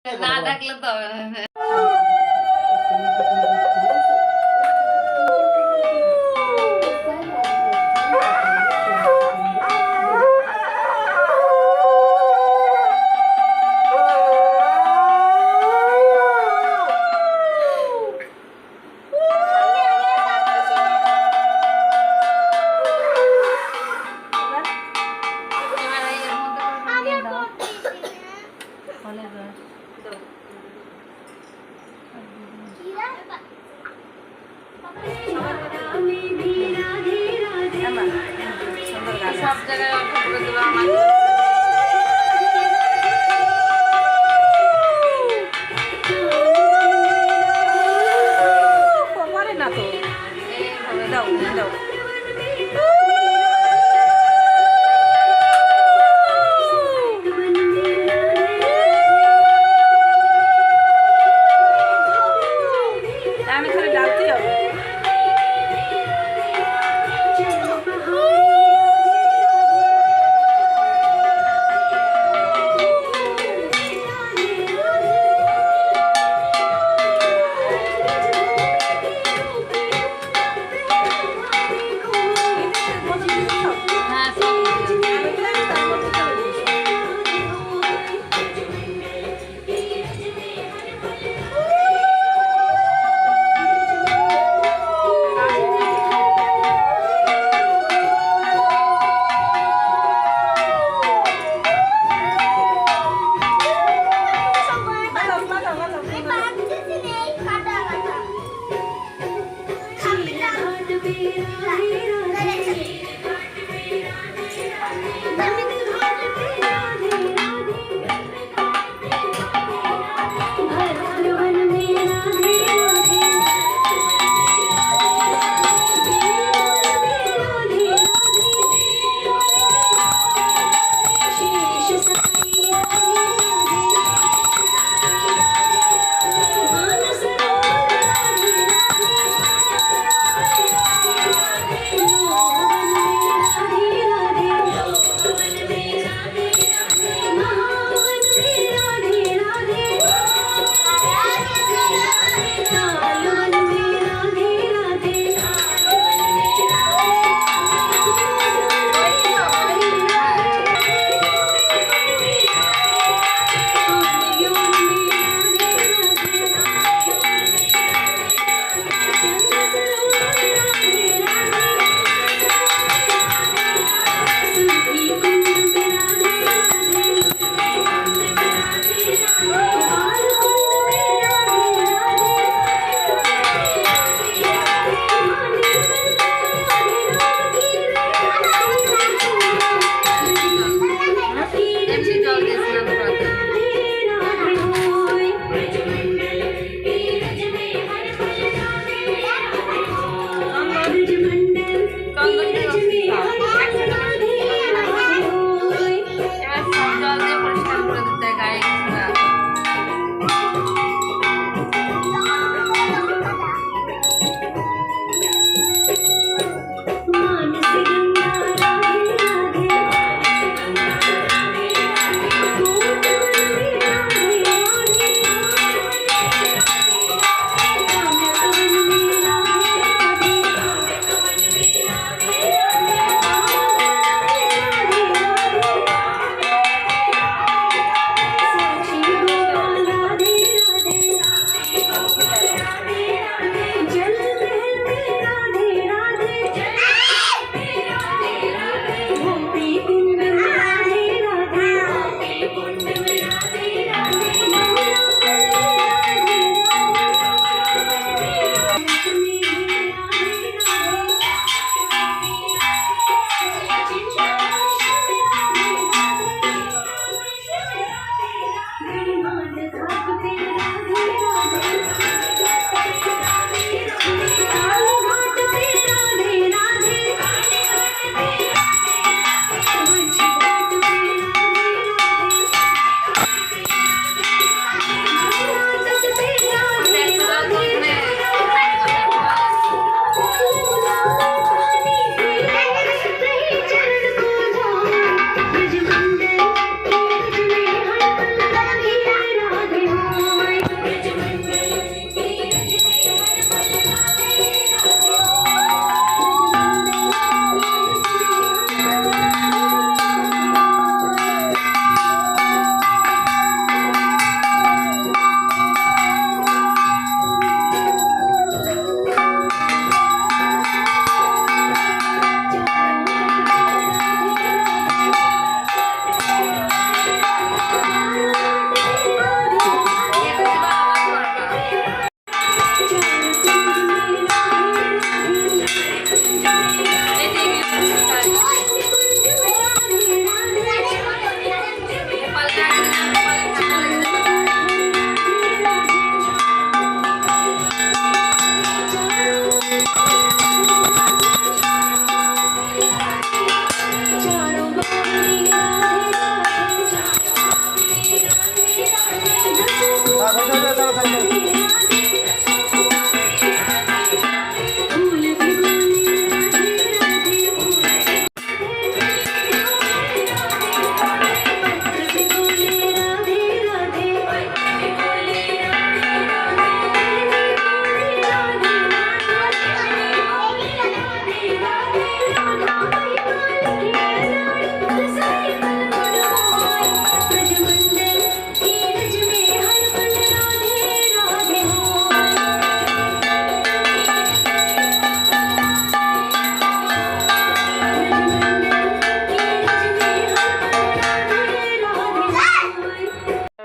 না ডাকলে তো হবে না। সব জায়গায় করে দেবো আমাকে। পারে না তো দাও দাও আমি খালি ডাকতেই হবে।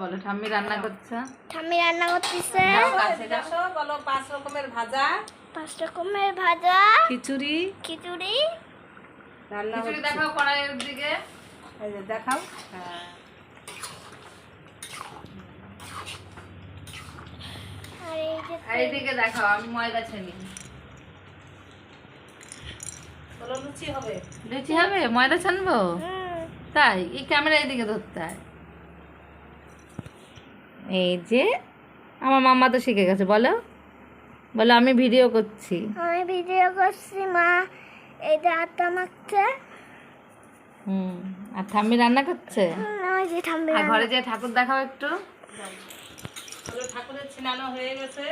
বলো ঠাম্মি রান্না করছে। ঠাম্মি রান্না করতেছে যাও কাছে যাও। দেখো, বলো 5 রকমের ভাজা, 5 রকমের ভাজা, খিচুড়ি খিচুড়ি। রান্না খিচুড়ি হচ্ছে। দেখাও কড়াইয়ের দিকে। এই যে দেখাও। হ্যাঁ, আর এই যে আর এইদিকে দেখাও, আমি ময়দা ছেনি। বলো লুচি হবে। লুচি হবে, ময়দা ছানবো? তাই? এই ক্যামেরা এইদিকে ধরতে হয়। এই যে আমার মাম্মা তো শিখে গেছে। বলো বলো আমি ভিডিও করছি। আমি ভিডিও করছি, মা এইটা আটা মাখছে। আর ঠাম্মি রান্না করছে। ওই যে ঠাম্মি আর ঘরে যে ঠাকুর দেখাও একটু। বলো ঠাকুরের ছিনানো হয়ে গেছে।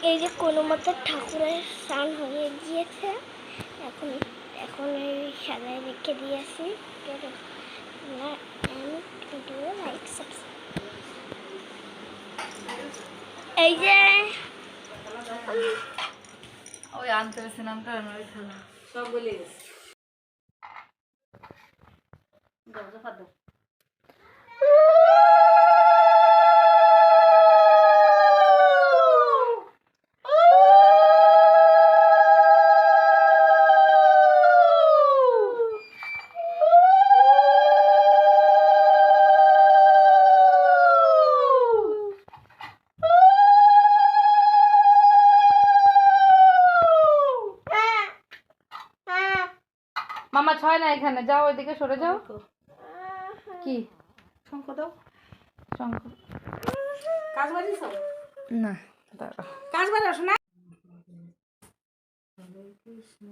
এই যে কোনো মতো ঠাকুরের স্নান হয়ে গিয়েছে। এখন এখন এই সাজায় রেখে দিয়েছি। ভিডিও লাইক এই যে ওই আনতে স্নান করানো ওই থালা। সব গলে গেছে। মামা ছয় না এখানে, যাও ওইদিকে সরে যাও। কি শঙ্খ দাও। শঙ্খ? কাজ বাড়িস না দাঁড়াও। কাজ বাড়ি আসো না। হরে কৃষ্ণ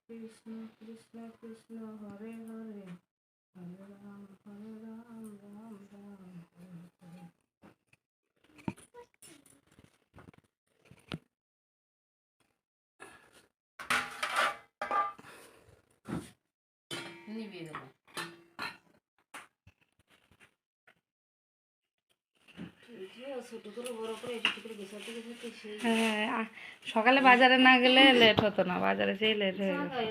কৃষ্ণ কৃষ্ণ কৃষ্ণ হরে হরে, হরে রাম রাম রাম হরে হরে। নিভিয়ে দেবো। হ্যাঁ, সকালে বাজারে না গেলে লেট হতো না, বাজারে যেই লেট হয়ে গেছে।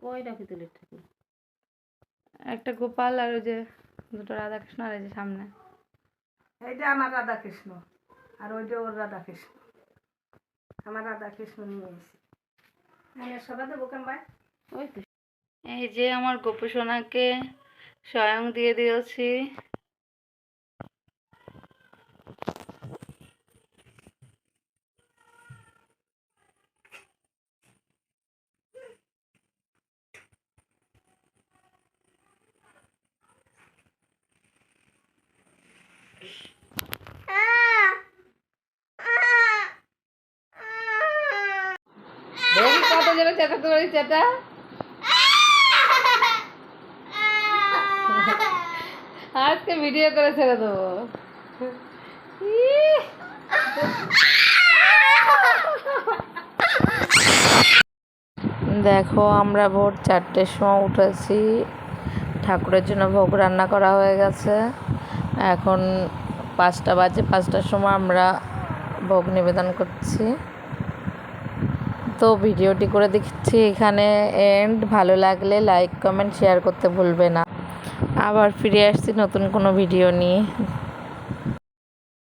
কই রাখি তুলির ঠাকুর? একটা গোপাল আর ওই যে দুটো রাধাকৃষ্ণ আর এই যে সামনে। এইটা আমার রাধা কৃষ্ণ, আর ওইটা ওর রাধা কৃষ্ণ। আমার রাধা কৃষ্ণ নিয়ে এসেছি। আমি সবাই দেবো কেন ভাই? ওই তো। এই যে আমার গোপু সোনাকে স্বয়ং দিয়ে দিয়েছি। দেখি কত জোরে চেঁচাতে পারি চেঁচা। আজকে ভিডিও করে ছেড়ে দেবো। দেখো আমরা ভোর 4টের সময় উঠেছি, ঠাকুরের জন্য ভোগ রান্না করা হয়ে গেছে। এখন 5টা বাজে, 5টার সময় আমরা ভোগ নিবেদন করছি। তো ভিডিওটি করে দেখছি এখানে এন্ড। ভালো লাগলে লাইক কমেন্ট শেয়ার করতে ভুলবে না। আবার ফিরে আসছি নতুন কোনো ভিডিও নিয়ে।